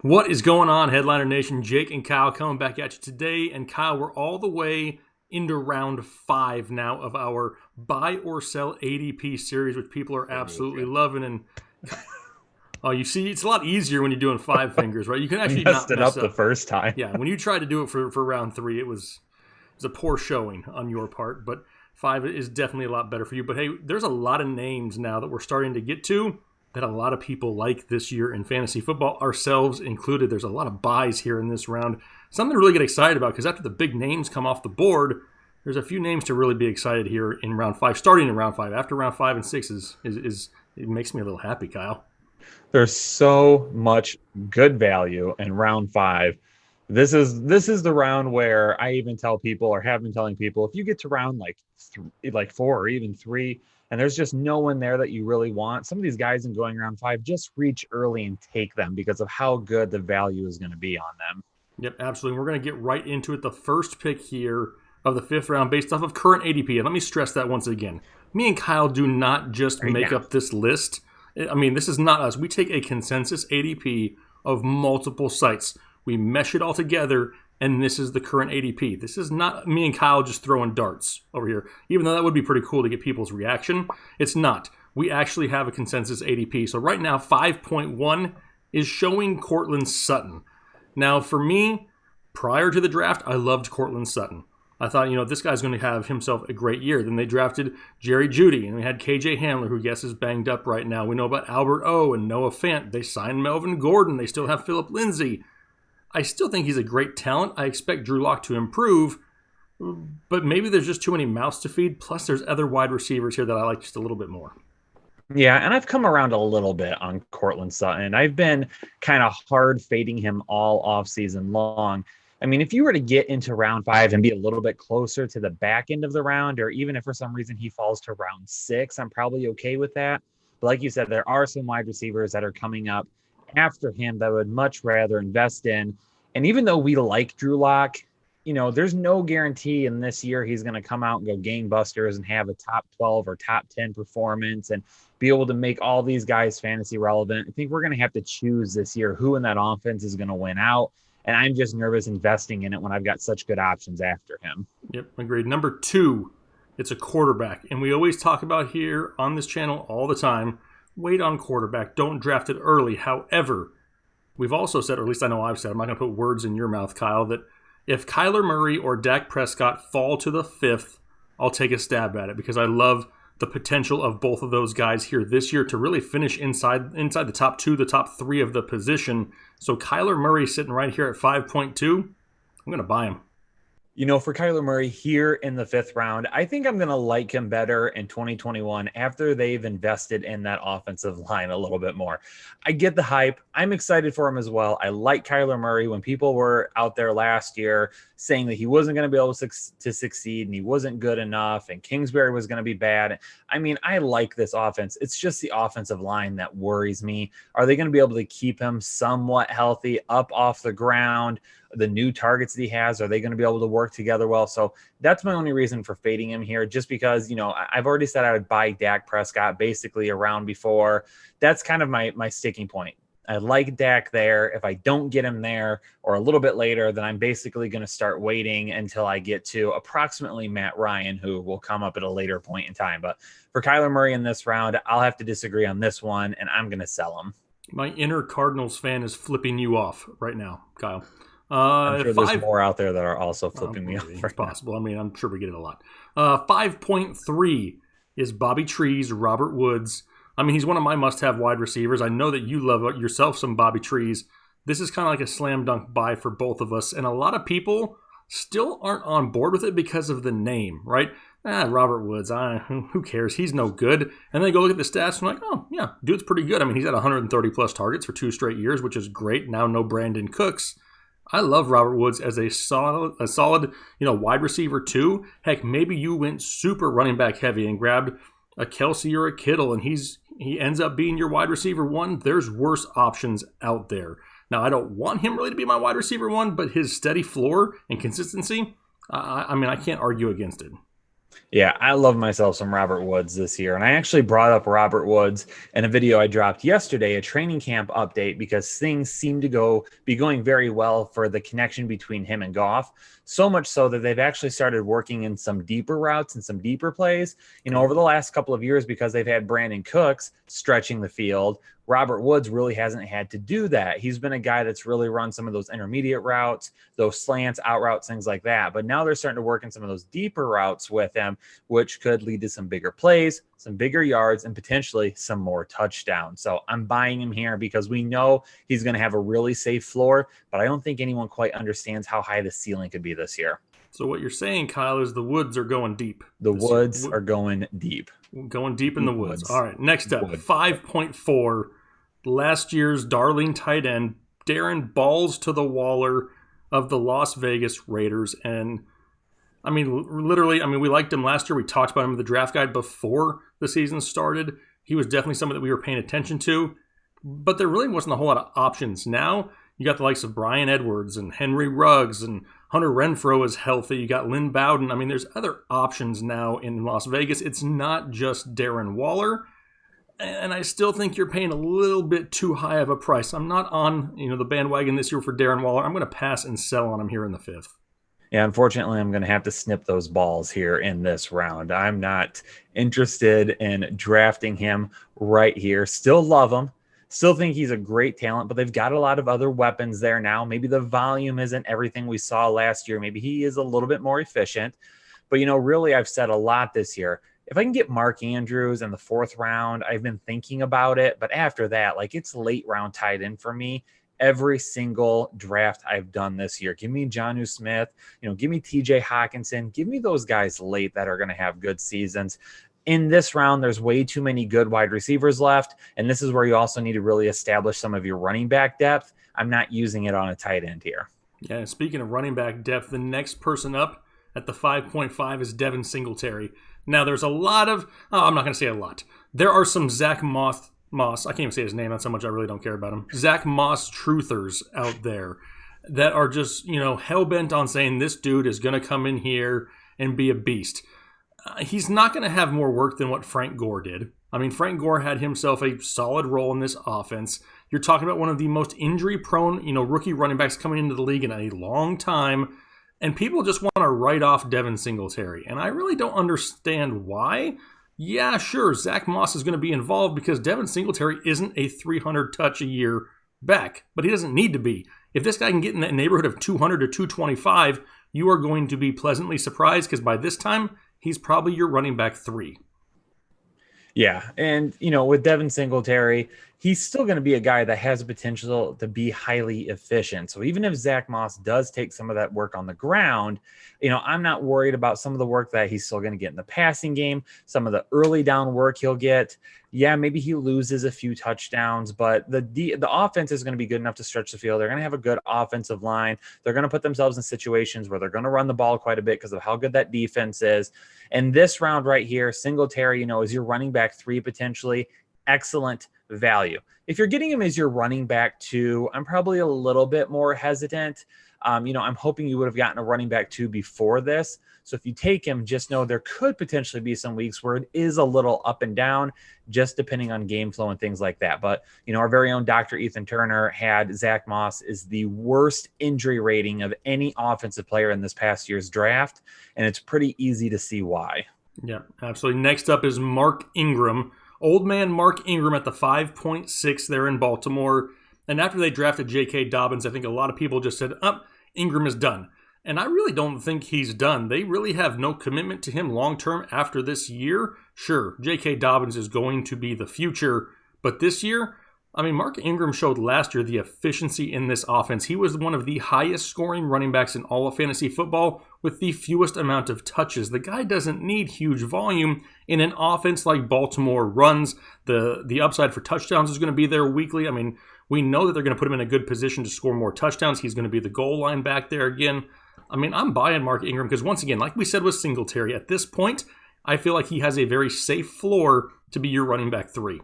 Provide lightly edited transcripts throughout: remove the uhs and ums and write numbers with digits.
What is going on, Headliner Nation? Jake and Kyle coming back at you today. And Kyle, we're all the way into round 5 now of our buy or sell ADP series, which people are absolutely loving. And you see, it's a lot easier when you're doing 5 fingers, right? You can actually messed not it mess up the first time. Yeah, when you tried to do it for round 3, it was a poor showing on your part. But 5 is definitely a lot better for you. But hey, there's a lot of names now that we're starting to get to that a lot of people like this year in fantasy football, ourselves included. There's a lot of buys here in this round. Something to really get excited about, because after the big names come off the board, there's a few names to really be excited here in round 5, starting in round 5. After round 5 and 6 is it makes me a little happy, Kyle. There's so much good value in round 5. This is the round where I even tell people, or have been telling people, if you get to round like 4 or even 3, and there's just no one there that you really want, some of these guys in going around 5, just reach early and take them because of how good the value is going to be on them. Yep, absolutely. We're going to get right into it. The first pick here of the 5th round based off of current ADP. And let me stress that once again. Me and Kyle do not just make up this list. I mean, this is not us. We take a consensus ADP of multiple sites. We mesh it all together, and this is the current ADP. This is not me and Kyle just throwing darts over here, even though that would be pretty cool to get people's reaction. It's not. We actually have a consensus ADP. So right now, 5.1 is showing Courtland Sutton. Now, for me, prior to the draft, I loved Courtland Sutton. I thought, this guy's going to have himself a great year. Then they drafted Jerry Jeudy, and we had KJ Hamler, who, yes, is banged up right now. We know about Albert O and Noah Fant. They signed Melvin Gordon. They still have Phillip Lindsay. I still think he's a great talent. I expect Drew Lock to improve, but maybe there's just too many mouths to feed. Plus, there's other wide receivers here that I like just a little bit more. Yeah, and I've come around a little bit on Courtland Sutton. I've been kind of hard fading him all offseason long. I mean, if you were to get into round 5 and be a little bit closer to the back end of the round, or even if for some reason he falls to round 6, I'm probably okay with that. But like you said, there are some wide receivers that are coming up after him that I would much rather invest in. And even though we like Drew Lock, there's no guarantee in this year he's going to come out and go gangbusters and have a top 12 or top 10 performance and be able to make all these guys fantasy relevant. I think we're going to have to choose this year who in that offense is going to win out. And I'm just nervous investing in it when I've got such good options after him. Yep, agreed. Number 2, it's a quarterback. And we always talk about here on this channel all the time, wait on quarterback. Don't draft it early. However, we've also said, or at least I know I've said, I'm not going to put words in your mouth, Kyle, that if Kyler Murray or Dak Prescott fall to the 5th, I'll take a stab at it because I love the potential of both of those guys here this year to really finish inside the top 2, the top 3 of the position. So Kyler Murray sitting right here at 5.2, I'm going to buy him. For Kyler Murray here in the 5th round, I think I'm going to like him better in 2021 after they've invested in that offensive line a little bit more. I get the hype. I'm excited for him as well. I like Kyler Murray. When people were out there last year saying that he wasn't going to be able to succeed and he wasn't good enough and Kingsbury was going to be bad. I mean, I like this offense. It's just the offensive line that worries me. Are they going to be able to keep him somewhat healthy up off the ground? The new targets that he has, are they going to be able to work together well? So that's my only reason for fading him here, just because, I've already said I would buy Dak Prescott basically a round before. That's kind of my sticking point. I like Dak there. If I don't get him there or a little bit later, then I'm basically going to start waiting until I get to approximately Matt Ryan, who will come up at a later point in time. But for Kyler Murray in this round, I'll have to disagree on this one, and I'm going to sell him. My inner Cardinals fan is flipping you off right now, Kyle. I'm sure there's more out there that are also flipping me off. It's possible. I mean, I'm sure we get it a lot. 5.3 is Bobby Trees, Robert Woods. I mean, he's one of my must-have wide receivers. I know that you love yourself some Bobby Trees. This is kind of like a slam dunk buy for both of us. And a lot of people still aren't on board with it because of the name, right? Robert Woods, who cares? He's no good. And then they go look at the stats and like, oh, yeah, dude's pretty good. I mean, he's had 130-plus targets for 2 straight years, which is great. Now no Brandon Cooks. I love Robert Woods as a solid, wide receiver too. Heck, maybe you went super running back heavy and grabbed a Kelsey or a Kittle, and he ends up being your wide receiver 1. There's worse options out there. Now, I don't want him really to be my wide receiver 1, but his steady floor and consistency, I can't argue against it. Yeah, I love myself some Robert Woods this year. And I actually brought up Robert Woods in a video I dropped yesterday, a training camp update, because things seem to be going very well for the connection between him and Goff. So much so that they've actually started working in some deeper routes and some deeper plays. Over the last couple of years, because they've had Brandon Cooks stretching the field, Robert Woods really hasn't had to do that. He's been a guy that's really run some of those intermediate routes, those slants, out routes, things like that. But now they're starting to work in some of those deeper routes with him, which could lead to some bigger plays, some bigger yards, and potentially some more touchdowns. So I'm buying him here because we know he's going to have a really safe floor, but I don't think anyone quite understands how high the ceiling could be this year. So what you're saying, Kyle, is the Woods are going deep. The Woods are going deep. Going deep in the woods. All right, next up, 5.4. Last year's darling tight end, Darren balls to the Waller of the Las Vegas Raiders. And, I mean, literally, we liked him last year. We talked about him in the draft guide before the season started. He was definitely someone that we were paying attention to. But there really wasn't a whole lot of options. Now, you got the likes of Bryan Edwards and Henry Ruggs, and Hunter Renfrow is healthy. You got Lynn Bowden. There's other options now in Las Vegas. It's not just Darren Waller. And I still think you're paying a little bit too high of a price. I'm not on the bandwagon this year for Darren Waller. I'm going to pass and sell on him here in the 5th. Yeah, unfortunately, I'm going to have to snip those balls here in this round. I'm not interested in drafting him right here. Still love him. Still think he's a great talent, but they've got a lot of other weapons there now. Maybe the volume isn't everything we saw last year. Maybe he is a little bit more efficient. But, really, I've said a lot this year. If I can get Mark Andrews in the 4th round, I've been thinking about it. But after that, it's late round tight end for me. Every single draft I've done this year. Give me Jonnu Smith, give me TJ Hawkinson. Give me those guys late that are going to have good seasons. In this round, there's way too many good wide receivers left. And this is where you also need to really establish some of your running back depth. I'm not using it on a tight end here. Yeah, speaking of running back depth, the next person up at the 5.5 is Devin Singletary. Now, there's a lot of, I'm not going to say a lot. There are some Zach Moss, I can't even say his name, that's how much I really don't care about him. Zach Moss truthers out there that are just, hell-bent on saying this dude is going to come in here and be a beast. He's not going to have more work than what Frank Gore did. Frank Gore had himself a solid role in this offense. You're talking about one of the most injury-prone, rookie running backs coming into the league in a long time. And people just want to write off Devin Singletary. And I really don't understand why. Yeah, sure, Zach Moss is going to be involved because Devin Singletary isn't a 300-touch-a-year back. But he doesn't need to be. If this guy can get in that neighborhood of 200 to 225, you are going to be pleasantly surprised because by this time, he's probably your running back 3. Yeah, and, with Devin Singletary, he's still going to be a guy that has the potential to be highly efficient. So even if Zach Moss does take some of that work on the ground, I'm not worried about some of the work that he's still going to get in the passing game, some of the early down work he'll get. Yeah, maybe he loses a few touchdowns, but the offense is going to be good enough to stretch the field. They're going to have a good offensive line. They're going to put themselves in situations where they're going to run the ball quite a bit because of how good that defense is. And this round right here, Singletary, is your running back 3 potentially. Excellent value. If you're getting him as your running back 2, I'm probably a little bit more hesitant. I'm hoping you would have gotten a running back 2 before this. So if you take him, just know there could potentially be some weeks where it is a little up and down, just depending on game flow and things like that. But, our very own Dr. Ethan Turner had Zach Moss is the worst injury rating of any offensive player in this past year's draft. And it's pretty easy to see why. Yeah, absolutely. Next up is Mark Ingram. Old man Mark Ingram at the 5.6 there in Baltimore. And after they drafted J.K. Dobbins, I think a lot of people just said, Ingram is done. And I really don't think he's done. They really have no commitment to him long-term after this year. Sure, J.K. Dobbins is going to be the future. But this year, Mark Ingram showed last year the efficiency in this offense. He was one of the highest scoring running backs in all of fantasy football with the fewest amount of touches. The guy doesn't need huge volume in an offense like Baltimore runs. The upside for touchdowns is going to be there weekly. We know that they're going to put him in a good position to score more touchdowns. He's going to be the goal line back there again. I'm buying Mark Ingram because once again, like we said with Singletary, at this point, I feel like he has a very safe floor to be your running back 3.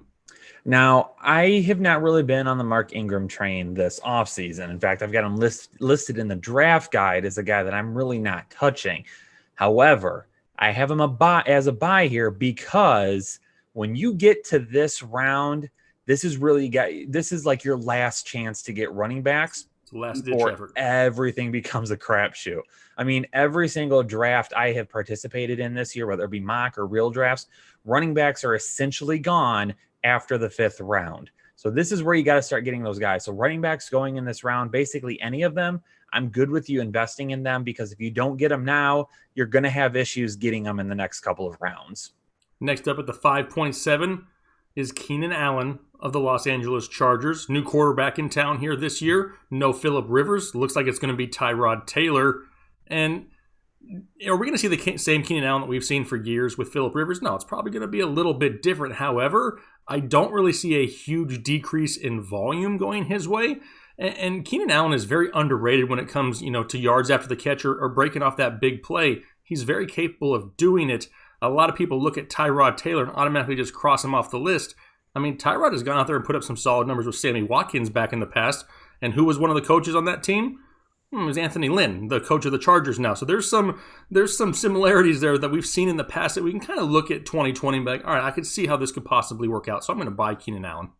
Now, I have not really been on the Mark Ingram train this offseason. In fact, I've got him listed in the draft guide as a guy that I'm really not touching. However, I have him as a buy here because when you get to this round, this is like your last chance to get running backs Last ditch before effort. everything becomes a crapshoot. I mean, every single draft I have participated in this year, whether it be mock or real drafts, running backs are essentially gone after the 5th round. So this is where you got to start getting those guys. So running backs going in this round, basically any of them, I'm good with you investing in them because if you don't get them now, you're going to have issues getting them in the next couple of rounds. Next up at the 5.7 is Keenan Allen of the Los Angeles Chargers. New quarterback in town here this year. No Phillip Rivers. Looks like it's going to be Tyrod Taylor. And are we going to see the same Keenan Allen that we've seen for years with Phillip Rivers? No, it's probably going to be a little bit different. However, I don't really see a huge decrease in volume going his way. And Keenan Allen is very underrated when it comes, to yards after the catch or breaking off that big play. He's very capable of doing it. A lot of people look at Tyrod Taylor and automatically just cross him off the list. I mean, Tyrod has gone out there and put up some solid numbers with Sammy Watkins back in the past. And who was one of the coaches on that team? It was Anthony Lynn, the coach of the Chargers now. So there's some similarities there that we've seen in the past that we can kind of look at 2020 and be like, all right, I could see how this could possibly work out. So I'm going to buy Keenan Allen.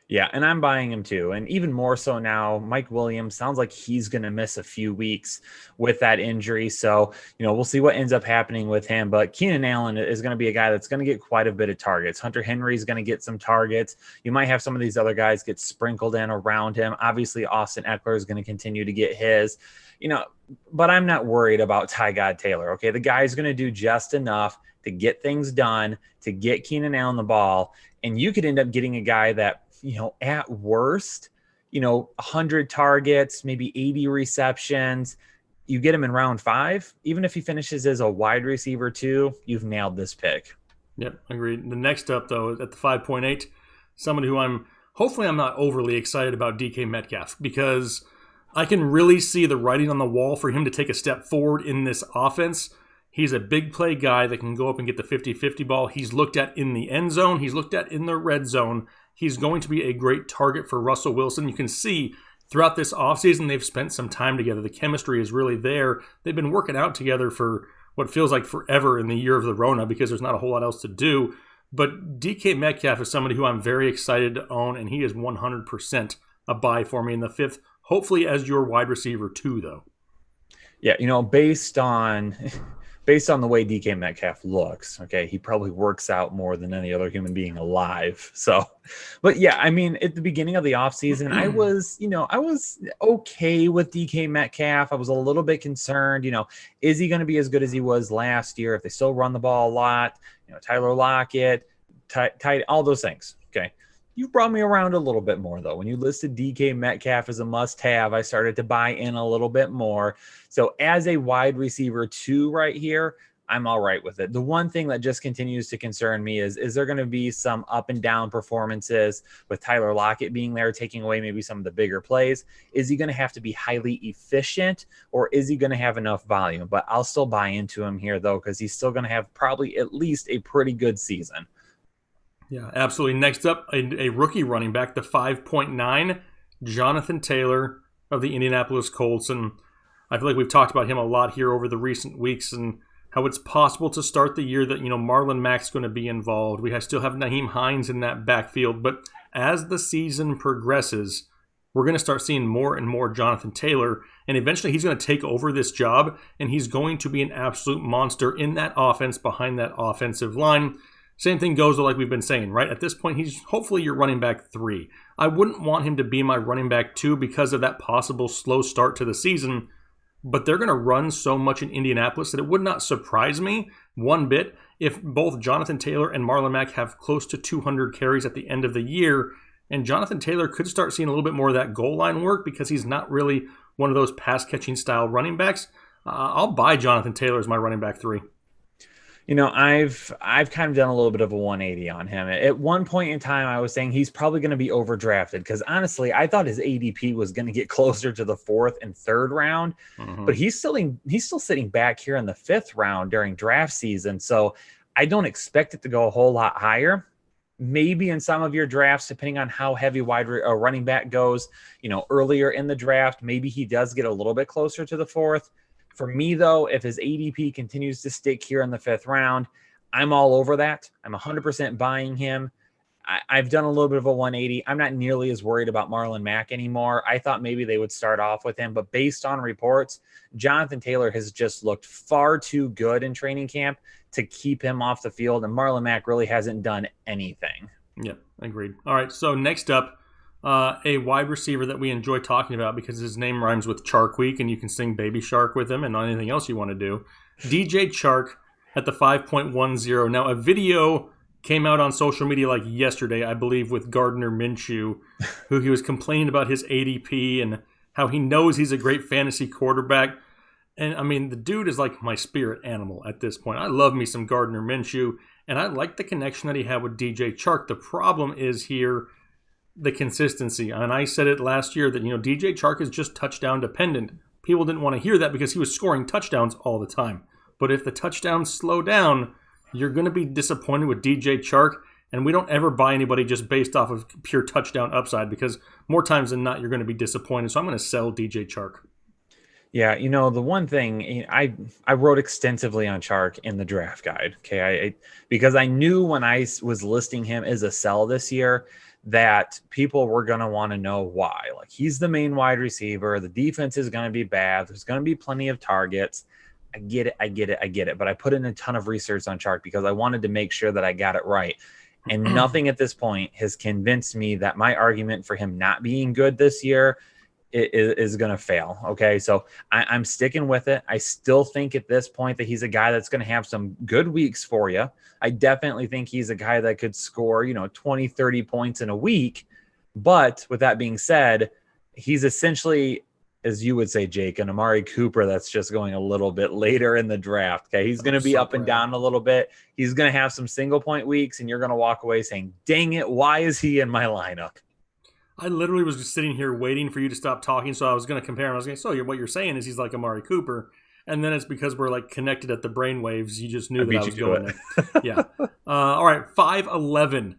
Yeah, and I'm buying him too. And even more so now, Mike Williams sounds like he's going to miss a few weeks with that injury. So, we'll see what ends up happening with him. But Keenan Allen is going to be a guy that's going to get quite a bit of targets. Hunter Henry is going to get some targets. You might have some of these other guys get sprinkled in around him. Obviously, Austin Eckler is going to continue to get his. But I'm not worried about Tyrod Taylor. Okay, the guy's going to do just enough to get things done, to get Keenan Allen the ball. And you could end up getting a guy that, at worst, 100 targets, maybe 80 receptions. You get him in round 5. Even if he finishes as a wide receiver 2, you've nailed this pick. Yep, agreed. The next up, though, at the 5.8, someone who I'm not overly excited about, DK Metcalf, because I can really see the writing on the wall for him to take a step forward in this offense. He's a big play guy that can go up and get the 50-50 ball. He's looked at in the end zone. He's looked at in the red zone. He's going to be a great target for Russell Wilson. You can see throughout this offseason, they've spent some time together. The chemistry is really there. They've been working out together for what feels like forever in the year of the Rona because there's not a whole lot else to do. But DK Metcalf is somebody who I'm very excited to own, and he is 100% a buy for me in the 5th, hopefully as your wide receiver 2, though. Yeah, based on the way DK Metcalf looks, okay, he probably works out more than any other human being alive. So, but yeah, I mean, at the beginning of the offseason, I was okay with DK Metcalf. I was a little bit concerned, is he going to be as good as he was last year if they still run the ball a lot? Tyler Lockett, tight, all those things. Okay. You brought me around a little bit more, though. When you listed DK Metcalf as a must-have, I started to buy in a little bit more. So as a wide receiver 2 right here, I'm all right with it. The one thing that just continues to concern me is there going to be some up and down performances with Tyler Lockett being there, taking away maybe some of the bigger plays? Is he going to have to be highly efficient, or is he going to have enough volume? But I'll still buy into him here, though, because he's still going to have probably at least a pretty good season. Yeah, absolutely. Next up, a rookie running back, the 5.9, Jonathan Taylor of the Indianapolis Colts. And I feel like we've talked about him a lot here over the recent weeks and how it's possible to start the year that, Marlon Mack's going to be involved. We still have Nyheim Hines in that backfield. But as the season progresses, we're going to start seeing more and more Jonathan Taylor. And eventually he's going to take over this job, and he's going to be an absolute monster in that offense behind that offensive line. Same thing goes, like we've been saying, right? At this point, he's hopefully your running back 3. I wouldn't want him to be my running back 2 because of that possible slow start to the season, but they're going to run so much in Indianapolis that it would not surprise me one bit if both Jonathan Taylor and Marlon Mack have close to 200 carries at the end of the year, and Jonathan Taylor could start seeing a little bit more of that goal line work because he's not really one of those pass-catching style running backs. I'll buy Jonathan Taylor as my running back 3. I've kind of done a little bit of a 180 on him. At one point in time, I was saying he's probably going to be overdrafted because honestly, I thought his ADP was going to get closer to the 4th and 3rd round, but he's still sitting back here in the 5th round during draft season. So I don't expect it to go a whole lot higher. Maybe in some of your drafts, depending on how heavy running back goes, earlier in the draft, maybe he does get a little bit closer to the 4th. For me, though, if his ADP continues to stick here in the 5th round, I'm all over that. I'm 100% buying him. I've done a little bit of a 180. I'm not nearly as worried about Marlon Mack anymore. I thought maybe they would start off with him, but based on reports, Jonathan Taylor has just looked far too good in training camp to keep him off the field, and Marlon Mack really hasn't done anything. Yep, agreed. All right, so next up, a wide receiver that we enjoy talking about because his name rhymes with Chark Week, and you can sing Baby Shark with him and not anything else you want to do. DJ Chark at the 5.10. Now, a video came out on social media like yesterday, I believe, with Gardner Minshew, who he was complaining about his ADP and how he knows he's a great fantasy quarterback. And, I mean, the dude is like my spirit animal at this point. I love me some Gardner Minshew, and I like the connection that he had with DJ Chark. The problem is here the consistency. And I said it last year that, DJ Chark is just touchdown dependent. People didn't want to hear that because he was scoring touchdowns all the time. But if the touchdowns slow down, you're going to be disappointed with DJ Chark, and we don't ever buy anybody just based off of pure touchdown upside because more times than not, you're going to be disappointed. So I'm going to sell DJ Chark. Yeah, the one thing I wrote extensively on Chark in the draft guide, okay, because I knew when I was listing him as a sell this year that people were going to want to know why. Like, he's the main wide receiver. The defense is going to be bad. There's going to be plenty of targets. I get it. But I put in a ton of research on Chark because I wanted to make sure that I got it right. And nothing at this point has convinced me that my argument for him not being good this year is going to fail. Okay. So I'm sticking with it. I still think at this point that he's a guy that's going to have some good weeks for you. I definitely think he's a guy that could score, 20, 30 points in a week. But with that being said, he's essentially, as you would say, Jake, an Amari Cooper that's just going a little bit later in the draft. Okay. He's going to be up and down a little bit. He's going to have some single point weeks, and you're going to walk away saying, dang it, why is he in my lineup? I literally was just sitting here waiting for you to stop talking, so I was going to compare him. I was going to say, what you're saying is he's like Amari Cooper, and then it's because we're like connected at the brainwaves. You just knew that I was going there. Yeah. All right, 5'11".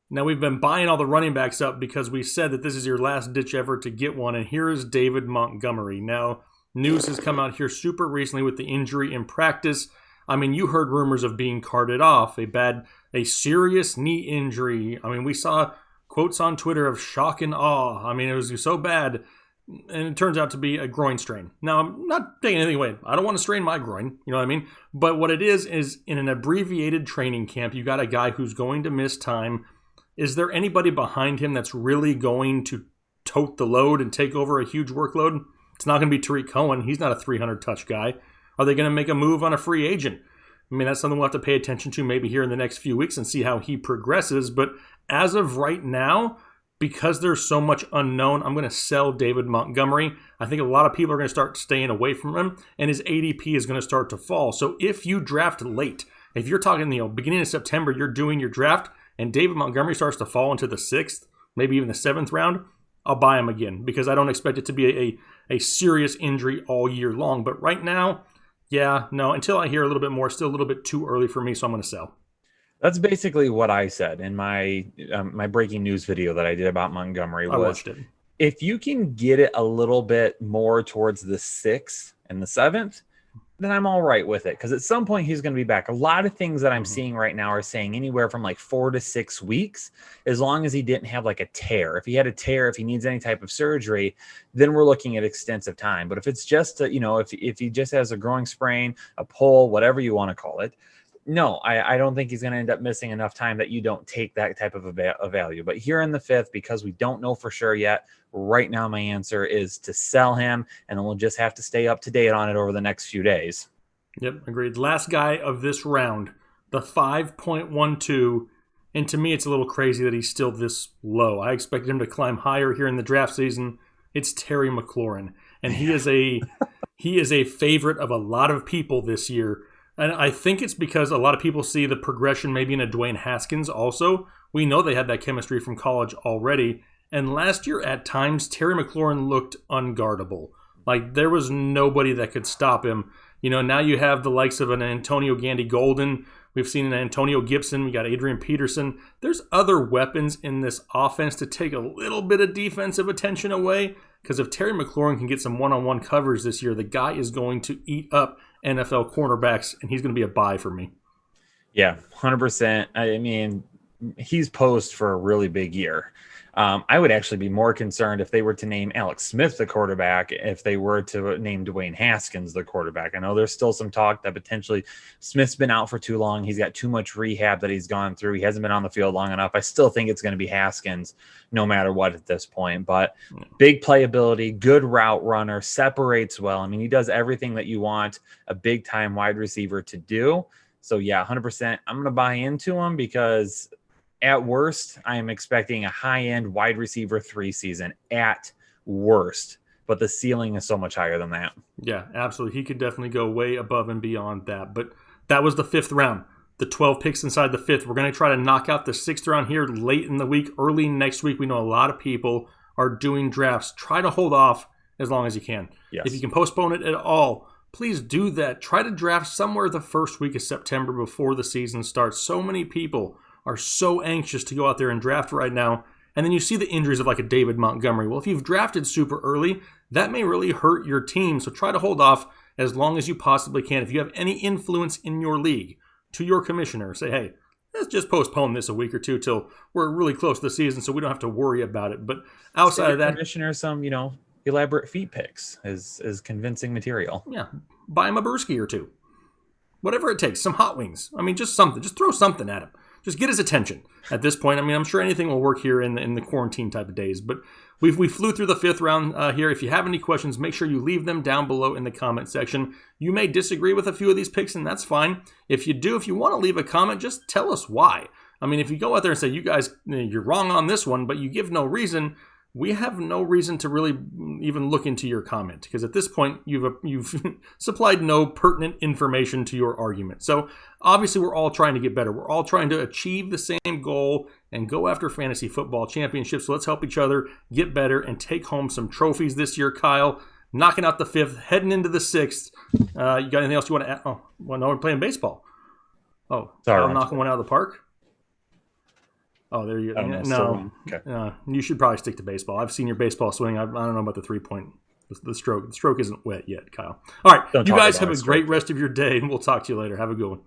Now, we've been buying all the running backs up because we said that this is your last ditch effort to get one, and here is David Montgomery. Now, news has come out here super recently with the injury in practice. I mean, you heard rumors of being carted off, a serious knee injury. I mean, we saw quotes on Twitter of shock and awe. I mean, it was so bad, and it turns out to be a groin strain. Now, I'm not taking anything away. I don't want to strain my groin, you know what I mean? But what it is in an abbreviated training camp, you got a guy who's going to miss time. Is there anybody behind him that's really going to tote the load and take over a huge workload? It's not going to be Tariq Cohen. He's not a 300-touch guy. Are they going to make a move on a free agent? I mean, that's something we'll have to pay attention to maybe here in the next few weeks and see how he progresses. But as of right now, because there's so much unknown, I'm going to sell David Montgomery. I think a lot of people are going to start staying away from him, and his ADP is going to start to fall. So if you draft late, if you're talking, beginning of September, you're doing your draft, and David Montgomery starts to fall into the 6th, maybe even the 7th round, I'll buy him again because I don't expect it to be a serious injury all year long. But right now, yeah, no, until I hear a little bit more, still a little bit too early for me, so I'm going to sell. That's basically what I said in my my breaking news video that I did about Montgomery. I watched it. If you can get it a little bit more towards the 6th and the 7th, then I'm all right with it. Because at some point he's going to be back. A lot of things that I'm seeing right now are saying anywhere from like 4 to 6 weeks, as long as he didn't have like a tear. If he had a tear, if he needs any type of surgery, then we're looking at extensive time. But if it's just, if he just has a growing sprain, a pull, whatever you want to call it, no, I don't think he's going to end up missing enough time that you don't take that type of a value. But here in the 5th, because we don't know for sure yet, right now my answer is to sell him, and then we'll just have to stay up to date on it over the next few days. Yep, agreed. Last guy of this round, the 5.12, and to me it's a little crazy that he's still this low. I expected him to climb higher here in the draft season. It's Terry McLaurin, and he is a favorite of a lot of people this year. And I think it's because a lot of people see the progression maybe in a Dwayne Haskins also. We know they had that chemistry from college already. And last year at times, Terry McLaurin looked unguardable. Like there was nobody that could stop him. Now you have the likes of an Antonio Gandy-Golden. We've seen an Antonio Gibson. We got Adrian Peterson. There's other weapons in this offense to take a little bit of defensive attention away. because if Terry McLaurin can get some one-on-one coverage this year, the guy is going to eat up NFL cornerbacks, and he's going to be a buy for me. Yeah, 100%. I mean, he's posed for a really big year. I would actually be more concerned if they were to name Alex Smith the quarterback, if they were to name Dwayne Haskins the quarterback. I know there's still some talk that potentially Smith's been out for too long. He's got too much rehab that he's gone through. He hasn't been on the field long enough. I still think it's going to be Haskins no matter what at this point. But big playability, good route runner, separates well. I mean, he does everything that you want a big-time wide receiver to do. So, yeah, 100%. I'm going to buy into him because – at worst, I am expecting a high-end wide receiver 3 season at worst, but the ceiling is so much higher than that. Yeah, absolutely. He could definitely go way above and beyond that. But that was the 5th round, the 12 picks inside the 5th. We're going to try to knock out the 6th round here late in the week, early next week. We know a lot of people are doing drafts. Try to hold off as long as you can. Yes. If you can postpone it at all, please do that. Try to draft somewhere the first week of September before the season starts. So many people are so anxious to go out there and draft right now. And then you see the injuries of like a David Montgomery. Well, if you've drafted super early, that may really hurt your team. So try to hold off as long as you possibly can. If you have any influence in your league, to your commissioner, say, hey, let's just postpone this a week or two till we're really close to the season so we don't have to worry about it. But outside of that, commissioner, some, elaborate feet picks is convincing material. Yeah. Buy him a Bursky or two. Whatever it takes. Some hot wings. I mean, just something. Just throw something at him. Just get his attention at this point. I mean, I'm sure anything will work here in the quarantine type of days. But we flew through the 5th round here. If you have any questions, make sure you leave them down below in the comment section. You may disagree with a few of these picks, and that's fine. If you do, if you want to leave a comment, just tell us why. I mean, if you go out there and say, you guys, you're wrong on this one, but you give no reason, we have no reason to really even look into your comment, because at this point, you've supplied no pertinent information to your argument. So obviously, we're all trying to get better. We're all trying to achieve the same goal and go after fantasy football championships. So let's help each other get better and take home some trophies this year. Kyle, knocking out the 5th, heading into the 6th. You got anything else you want to add? Oh, well, no, we're playing baseball. Oh, sorry, Kyle knocking one out of the park? Oh, there you go. No, okay. You should probably stick to baseball. I've seen your baseball swing. I don't know about the 3-point, the stroke. The stroke isn't wet yet, Kyle. All right, you guys have a great rest of your day, and we'll talk to you later. Have a good one.